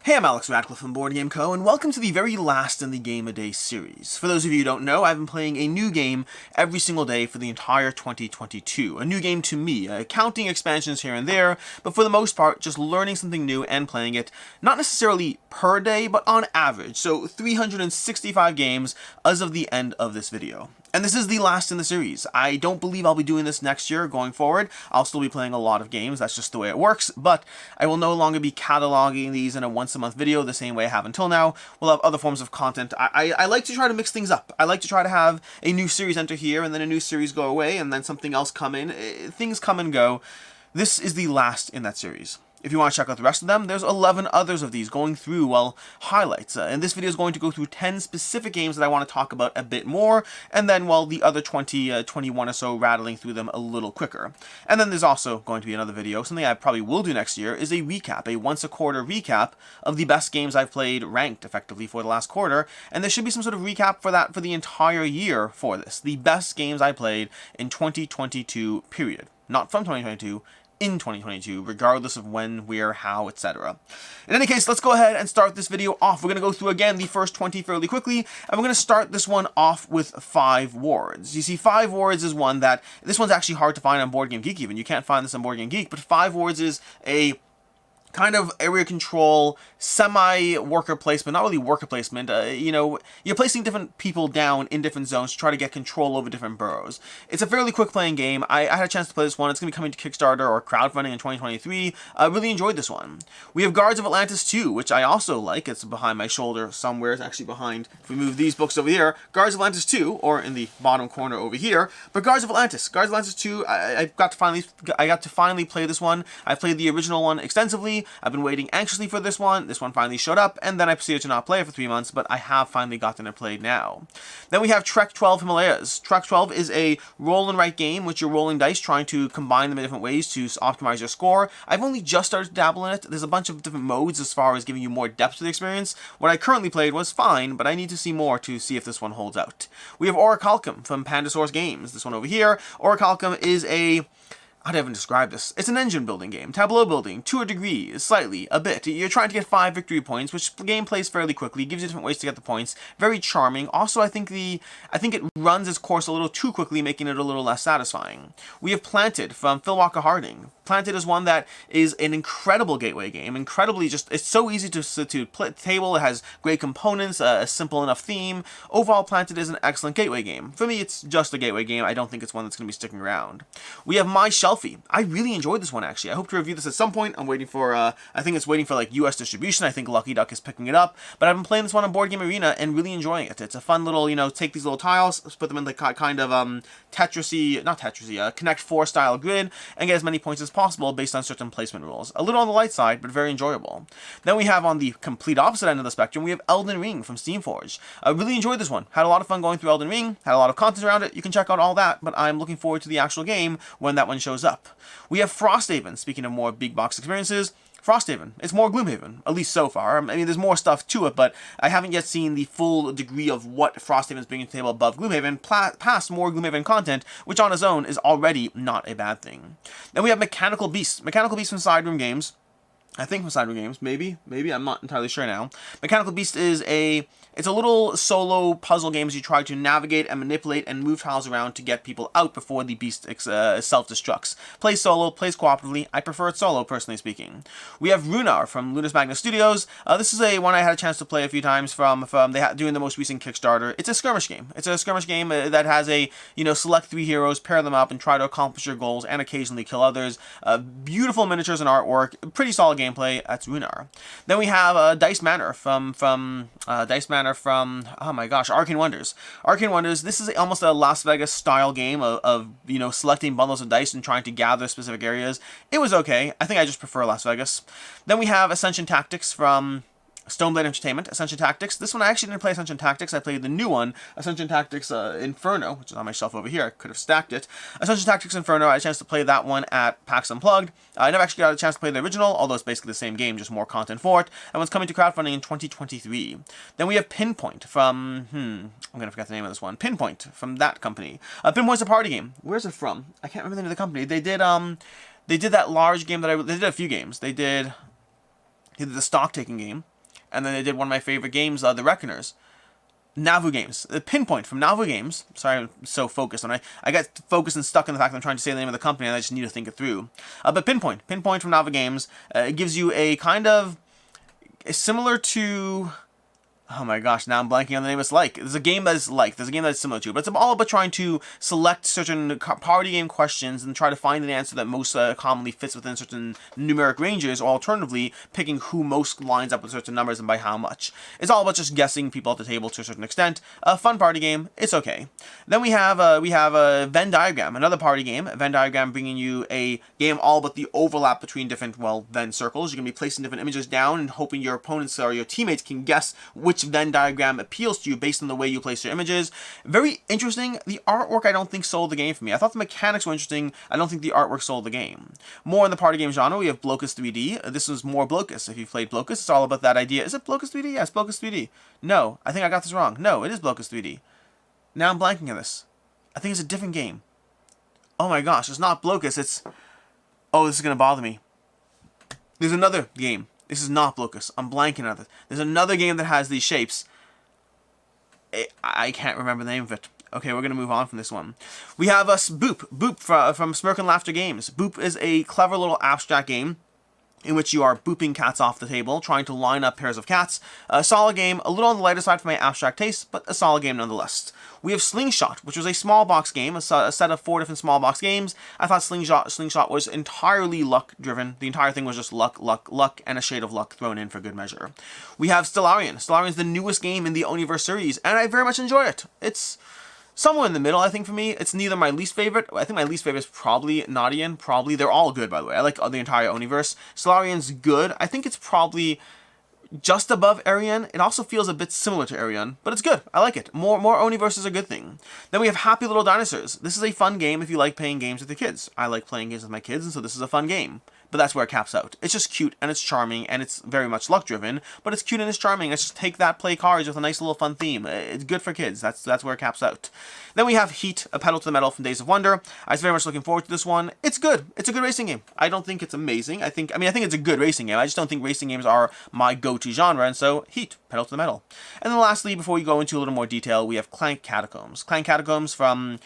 Hey, I'm Alex Radcliffe from Board Game Co., and welcome to the very last in the Game a Day series. For those of you who don't know, I've been playing a new game every single day for the entire 2022. A new game to me, counting expansions here and there, but for the most part, just learning something new and playing it, not necessarily per day, but on average, so 365 games as of the end of this video. And this is the last in the series. I don't believe I'll be doing this next year going forward. I'll still be playing a lot of games, that's just the way it works, but I will no longer be cataloging these in a once-a-month video the same way I have until now. We'll have other forms of content. I like to try to mix things up. I like to try to have a new series enter here, and then a new series go away, and then something else come in. Things come and go. This is the last in that series. If you want to check out the rest of them, there's 11 others of these going through, well, highlights. And this video is going to go through 10 specific games that I want to talk about a bit more, and then, well, the other 21 or so rattling through them a little quicker. And then there's also going to be another video, something I probably will do next year, is a recap, a once-a-quarter recap of the best games I've played ranked, effectively, for the last quarter, and there should be some sort of recap for that for the entire year for this. The best games I played in 2022, period. Not from 2022, in 2022, regardless of when, where, how, etc. In any case, let's go ahead and start this video off. We're going to go through again the first 20 fairly quickly, and we're going to start this one off with 5 wards. You see, 5 wards is one that, this one's actually hard to find on Board Game Geek even. You can't find this on Board Game Geek, but 5 wards is a kind of area control, semi-worker placement, not really worker placement, you know, you're placing different people down in different zones to try to get control over different boroughs. It's a fairly quick playing game. I had a chance to play this one. It's going to be coming to Kickstarter or crowdfunding in 2023. I really enjoyed this one. We have Guards of Atlantis 2, which I also like. It's behind my shoulder somewhere. It's actually behind, if we move these books over here, Guards of Atlantis 2, or in the bottom corner over here, but Guards of Atlantis 2, I got to finally play this one. I played the original one extensively. I've been waiting anxiously for this one. This one finally showed up, and then I proceeded to not play it for 3 months, but I have finally gotten it played now. Then we have Trek 12 Himalayas. Trek 12 is a roll and write game, which you're rolling dice, trying to combine them in different ways to optimize your score. I've only just started to dabble in it. There's a bunch of different modes as far as giving you more depth to the experience. What I currently played was fine, but I need to see more to see if this one holds out. We have Orichalcum from Pandasaurus Games. This one over here. Orichalcum is a... how do I even describe this? It's an engine building game, tableau building, to a degree, slightly, a bit. You're trying to get 5 victory points, which the game plays fairly quickly, gives you different ways to get the points. Very charming. Also, I think it runs its course a little too quickly, making it a little less satisfying. We have Planted from Phil Walker Harding. Planted is one that is an incredible gateway game. Incredibly, it's so easy to play table. It has great components, a simple enough theme. Overall, Planted is an excellent gateway game. For me, it's just a gateway game. I don't think it's one that's going to be sticking around. We have My Shelfie. I really enjoyed this one, actually. I hope to review this at some point. I'm waiting for, I think it's waiting for, like, US distribution. I think Lucky Duck is picking it up. But I've been playing this one on Board Game Arena and really enjoying it. It's a fun little, you know, take these little tiles, put them in the kind of, Connect 4 style grid, and get as many points as possible based on certain placement rules. A little on the light side, but very enjoyable. Then we have, on the complete opposite end of the spectrum, we have Elden Ring from Steamforged. I really enjoyed this one. Had a lot of fun going through Elden Ring, had a lot of content around it. You can check out all that, but I'm looking forward to the actual game when that one shows up. We have Frosthaven, speaking of more big box experiences. Frosthaven. It's more Gloomhaven, at least so far. I mean, there's more stuff to it, but I haven't yet seen the full degree of what Frosthaven is bringing to the table above Gloomhaven, past more Gloomhaven content, which on its own is already not a bad thing. Then we have Mechanical Beast. Mechanical Beast from Sideroom Games. I think from Sideroom Games, maybe, I'm not entirely sure now. Mechanical Beast is it's a little solo puzzle game as you try to navigate and manipulate and move tiles around to get people out before the beast self-destructs. Plays solo, plays cooperatively. I prefer it solo, personally speaking. We have Runar from Lunas Magnus Studios. This is one I had a chance to play a few times from doing the most recent Kickstarter. It's a skirmish game. It's a skirmish game that has select 3 heroes, pair them up, and try to accomplish your goals and occasionally kill others. Beautiful miniatures and artwork. Pretty solid gameplay. That's Runar. Then we have Dice Manor from oh my gosh, Arcane Wonders. Arcane Wonders, this is almost a Las Vegas style game of selecting bundles of dice and trying to gather specific areas. It was okay. I think I just prefer Las Vegas. Then we have Ascension Tactics from Stoneblade Entertainment, Ascension Tactics. This one I actually didn't play Ascension Tactics. I played the new one, Ascension Tactics Inferno, which is on my shelf over here. I could have stacked it. Ascension Tactics Inferno, I had a chance to play that one at PAX Unplugged. I never actually got a chance to play the original, although it's basically the same game, just more content for it. That one's coming to crowdfunding in 2023. Then we have Pinpoint from, I'm going to forget the name of this one. Pinpoint from that company. Pinpoint's a party game. Where's it from? I can't remember the name of the company. They did that large game they did a few games. They did the stock taking game. And then they did one of my favorite games, The Reckoners. Navu Games. Pinpoint from Navu Games. Sorry, I'm so focused. And I got focused and stuck in the fact that I'm trying to say the name of the company and I just need to think it through. But Pinpoint from Navu Games, it gives you a kind of similar to... Oh my gosh, now I'm blanking on the name it's like. There's a game that is like, there's a game that is similar to, but it's all about trying to select certain party game questions and try to find an answer that most commonly fits within certain numeric ranges, or alternatively, picking who most lines up with certain numbers and by how much. It's all about just guessing people at the table to a certain extent. A fun party game, it's okay. Then we have a Venn diagram, another party game. Venn diagram bringing you a game all about the overlap between different, well, Venn circles. You're going to be placing different images down and hoping your opponents or your teammates can guess which Venn diagram appeals to you based on the way you place your images. Very interesting. The artwork I don't think sold the game for me. I thought the mechanics were interesting. I don't think the artwork sold the game. More in the party game genre, we have Blocus 3D. This is more Blocus. If you've played Blocus, it's all about that idea. Is it Blocus 3D? Yes, Blocus 3D. No, I think I got this wrong. No, it is Blocus 3D. Now I'm blanking on this. I think it's a different game. Oh my gosh, it's not Blocus, it's... Oh, this is going to bother me. There's another game. This is not Blocus. I'm blanking on it. There's another game that has these shapes. I can't remember the name of it. Okay, we're going to move on from this one. We have Boop. Boop from Smirk and Laughter Games. Boop is a clever little abstract game in which you are booping cats off the table, trying to line up pairs of cats. A solid game, a little on the lighter side for my abstract taste, but a solid game nonetheless. We have Slingshot, which was a small box game, a set of 4 different small box games. I thought Slingshot was entirely luck-driven. The entire thing was just luck, luck, luck, and a shade of luck thrown in for good measure. We have Stellarian. Stellarian is the newest game in the Oniverse series, and I very much enjoy it. It's somewhere in the middle, I think, for me. It's neither my least favorite. I think my least favorite is probably Nadian. Probably. They're all good, by the way. I like the entire Oniverse. Stellarian's good. I think it's probably just above Arian. It also feels a bit similar to Arian, but it's good. I like it. More Oniverse is a good thing. Then we have Happy Little Dinosaurs. This is a fun game if you like playing games with your kids. I like playing games with my kids, and so this is a fun game. But that's where it caps out. It's just cute, and it's charming, and it's very much luck-driven, but it's cute and it's charming. Let's just take that, play cards with a nice little fun theme. It's good for kids. That's where it caps out. Then we have Heat, a pedal to the metal from Days of Wonder. I was very much looking forward to this one. It's good. It's a good racing game. I don't think it's amazing. I think it's a good racing game. I just don't think racing games are my go-to genre, and so Heat, pedal to the metal. And then lastly, before we go into a little more detail, we have Clank Catacombs. Clank Catacombs from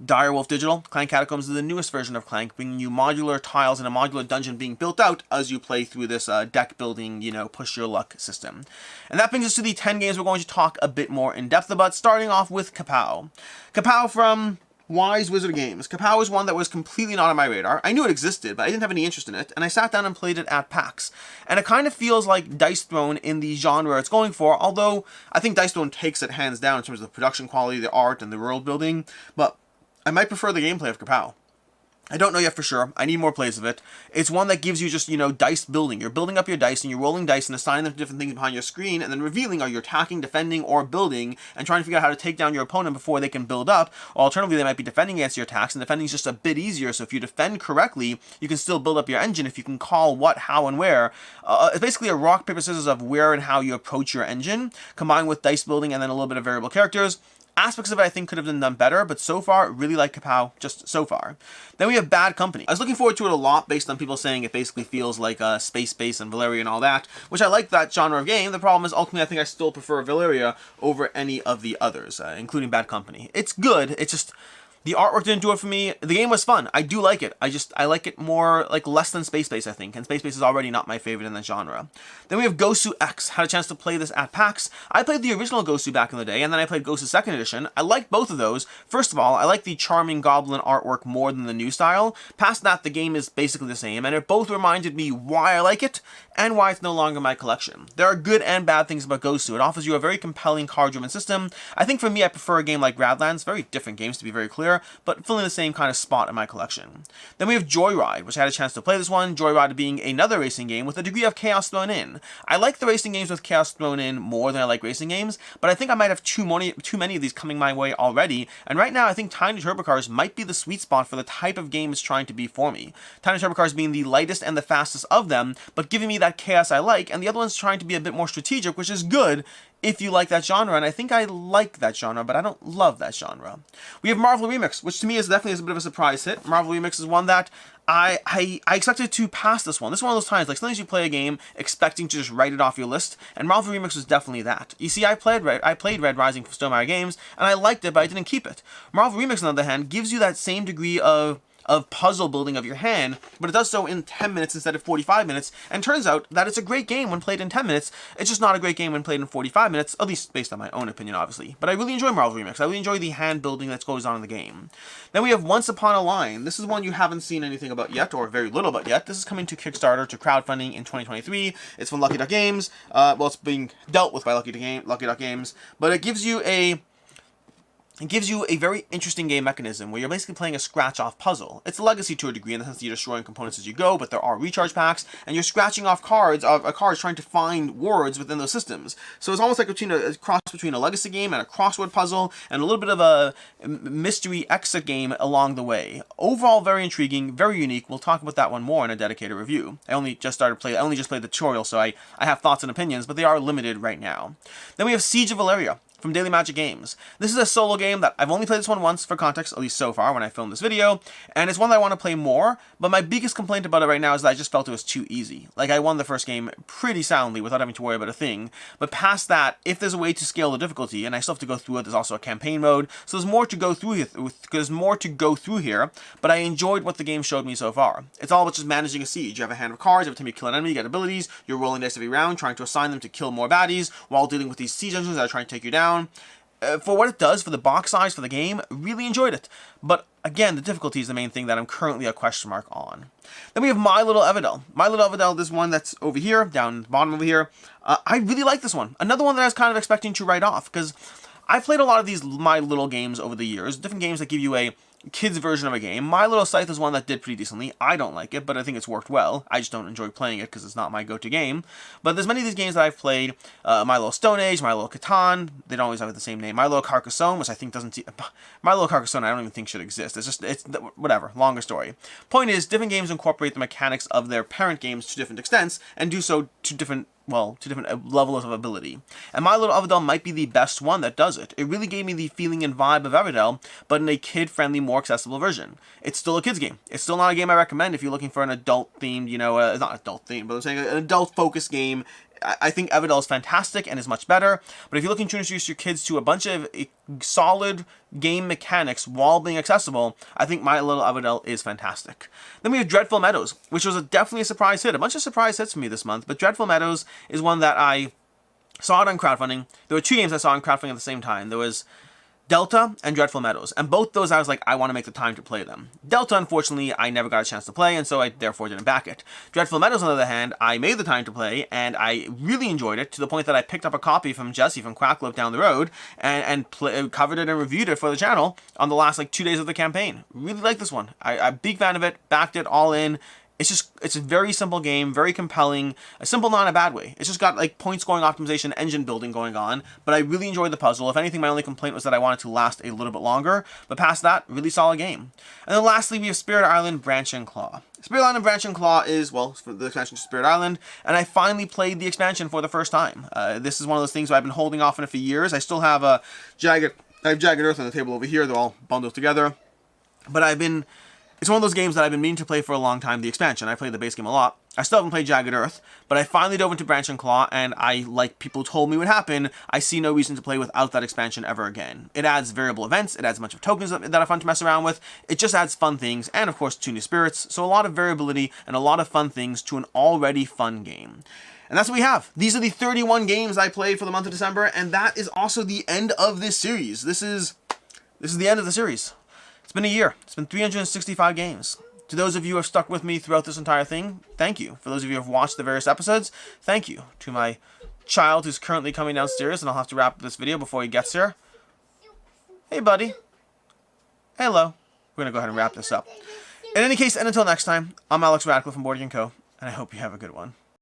Direwolf Digital. Clank Catacombs is the newest version of Clank, bringing you modular tiles and a modular dungeon being built out as you play through this deck building, push your luck system. And that brings us to the 10 games we're going to talk a bit more in depth about, starting off with Kapow. Kapow from Wise Wizard Games. Kapow is one that was completely not on my radar. I knew it existed, but I didn't have any interest in it, and I sat down and played it at PAX. And it kind of feels like Dice Throne in the genre it's going for, although I think Dice Throne takes it hands down in terms of the production quality, the art, and the world building, but I might prefer the gameplay of Kapow. I don't know yet for sure. I need more plays of it. It's one that gives you just, dice building. You're building up your dice and you're rolling dice and assigning them to different things behind your screen and then revealing are you attacking, defending, or building and trying to figure out how to take down your opponent before they can build up. Or alternatively, they might be defending against your attacks, and defending is just a bit easier. So if you defend correctly, you can still build up your engine if you can call what, how, and where. It's basically a rock, paper, scissors of where and how you approach your engine, combined with dice building and then a little bit of variable characters. Aspects of it I think could have been done better, but so far, really like Kapow, just so far. Then we have Bad Company. I was looking forward to it a lot based on people saying it basically feels like Space Base and Valeria and all that, which I like that genre of game. The problem is, ultimately, I think I still prefer Valeria over any of the others, including Bad Company. It's good, it's just... The artwork didn't do it for me. The game was fun. I do like it. I like it more, less than Space Base, I think. And Space Base is already not my favorite in that genre. Then we have Gosu X. Had a chance to play this at PAX. I played the original Gosu back in the day, and then I played Gosu 2nd Edition. I like both of those. First of all, I like the charming goblin artwork more than the new style. Past that, the game is basically the same, and it both reminded me why I like it, and why it's no longer in my collection. There are good and bad things about Gosu. It offers you a very compelling card-driven system. I think for me, I prefer a game like Radlands. Very different games, to be very clear, but filling the same kind of spot in my collection. Then we have Joyride, which I had a chance to play this one, Joyride being another racing game with a degree of chaos thrown in. I like the racing games with chaos thrown in more than I like racing games, but I think I might have too many of these coming my way already, and right now I think Tiny Turbo Cars might be the sweet spot for the type of game it's trying to be for me. Tiny Turbo Cars being the lightest and the fastest of them, but giving me that chaos I like, and the other one's trying to be a bit more strategic, which is good if you like that genre, and I think I like that genre, but I don't love that genre. We have Marvel Remix, which to me is definitely a bit of a surprise hit. Marvel Remix is one that I expected to pass this one. This is one of those times, like sometimes you play a game expecting to just write it off your list, and Marvel Remix was definitely that. You see, I played Red Rising for Stonemaier Games, and I liked it, but I didn't keep it. Marvel Remix, on the other hand, gives you that same degree of puzzle building of your hand, but it does so in 10 minutes instead of 45 minutes, and turns out that it's a great game when played in 10 minutes. It's just not a great game when played in 45 minutes, at least based on my own opinion, obviously. But I really enjoy Marvel Remix. I really enjoy the hand building that goes on in the game. Then we have Once Upon a Line. This is one you haven't seen anything about yet, or very little about yet. This is coming to Kickstarter, to crowdfunding in 2023. It's from Lucky Duck Games. Well, it's being dealt with by Lucky Duck Games, but it gives you a very interesting game mechanism where you're basically playing a scratch-off puzzle. It's a legacy to a degree in the sense that you're destroying components as you go, but there are recharge packs, and you're scratching off cards trying to find words within those systems. So it's almost like a cross between a legacy game and a crossword puzzle, and a little bit of a mystery exit game along the way. Overall, very intriguing, very unique. We'll talk about that one more in a dedicated review. I only just played the tutorial, so I have thoughts and opinions, but they are limited right now. Then we have Siege of Valeria from Daily Magic Games. This is a solo game that I've only played this one once, for context, at least so far when I filmed this video, and it's one that I want to play more, but my biggest complaint about it right now is that I just felt it was too easy. Like, I won the first game pretty soundly without having to worry about a thing, but past that, if there's a way to scale the difficulty, and I still have to go through it, there's also a campaign mode, so there's more to go through here, but I enjoyed what the game showed me so far. It's all about just managing a siege. You have a hand of cards, every time you kill an enemy, you get abilities, you're rolling dice every round, trying to assign them to kill more baddies, while dealing with these siege engines that are trying to take you down. For what it does, for the box size, for the game, really enjoyed it. But again, the difficulty is the main thing that I'm currently a question mark on. Then we have My Little Everdell. My Little Everdell, this one that's over here, down the bottom over here. I really like this one. Another one that I was kind of expecting to write off, because I've played a lot of these My Little games over the years, different games that give you a kid's version of a game. My Little Scythe is one that did pretty decently. I don't like it, but I think it's worked well. I just don't enjoy playing it because it's not my go-to game. But there's many of these games that I've played. My Little Stone Age, My Little Catan. They don't always have the same name. My Little Carcassonne, which I think doesn't... My Little Carcassonne I don't even think should exist. It's whatever. Longer story. Point is, different games incorporate the mechanics of their parent games to different extents, and do so to different levels of ability. And My Little Everdell might be the best one that does it. It really gave me the feeling and vibe of Everdell, but in a kid-friendly, more accessible version. It's still a kid's game. It's still not a game I recommend if you're looking for an adult-themed, not adult-themed, but I'm saying an adult-focused game. I think Everdell is fantastic and is much better, but if you're looking to introduce your kids to a bunch of solid game mechanics while being accessible, I think My Little Everdell is fantastic. Then we have Dreadful Meadows, which was definitely a surprise hit. A bunch of surprise hits for me this month, but Dreadful Meadows is one that I saw it on crowdfunding. There were two games I saw on crowdfunding at the same time. There was Delta and Dreadful Meadows, and both those I was like, I want to make the time to play them. Delta, unfortunately, I never got a chance to play, and so I therefore didn't back it. Dreadful Meadows, on the other hand, I made the time to play, and I really enjoyed it, to the point that I picked up a copy from Jesse from Quacklope down the road, and covered it and reviewed it for the channel on the last 2 days of the campaign. Really like this one. I'm a big fan of it, backed it all in. It's a very simple game, very compelling, a simple not in a bad way. It's just got point scoring optimization, engine building going on, but I really enjoyed the puzzle. If anything, my only complaint was that I wanted to last a little bit longer, but past that, really solid game. And then lastly, we have Spirit Island Branch and Claw. Spirit Island Branch and Claw is, well, for the expansion to Spirit Island, and I finally played the expansion for the first time. This is one of those things where I've been holding off on it for years. I still have Jagged Earth on the table over here. They're all bundled together, but it's one of those games that I've been meaning to play for a long time, the expansion. I played the base game a lot. I still haven't played Jagged Earth, but I finally dove into Branch and Claw, and like people told me would happen, I see no reason to play without that expansion ever again. It adds variable events, it adds a bunch of tokens that are fun to mess around with, it just adds fun things, and of course 2 new spirits, so a lot of variability and a lot of fun things to an already fun game. And that's what we have. These are the 31 games I played for the month of December, and that is also the end of this series. This is the end of the series. It's been a year. It's been 365 games. To those of you who have stuck with me throughout this entire thing, thank you. For those of you who have watched the various episodes, thank you. To my child who's currently coming downstairs, and I'll have to wrap up this video before he gets here. Hey, buddy. Hello. We're going to go ahead and wrap this up. In any case, and until next time, I'm Alex Radcliffe from Board Game Co., and I hope you have a good one.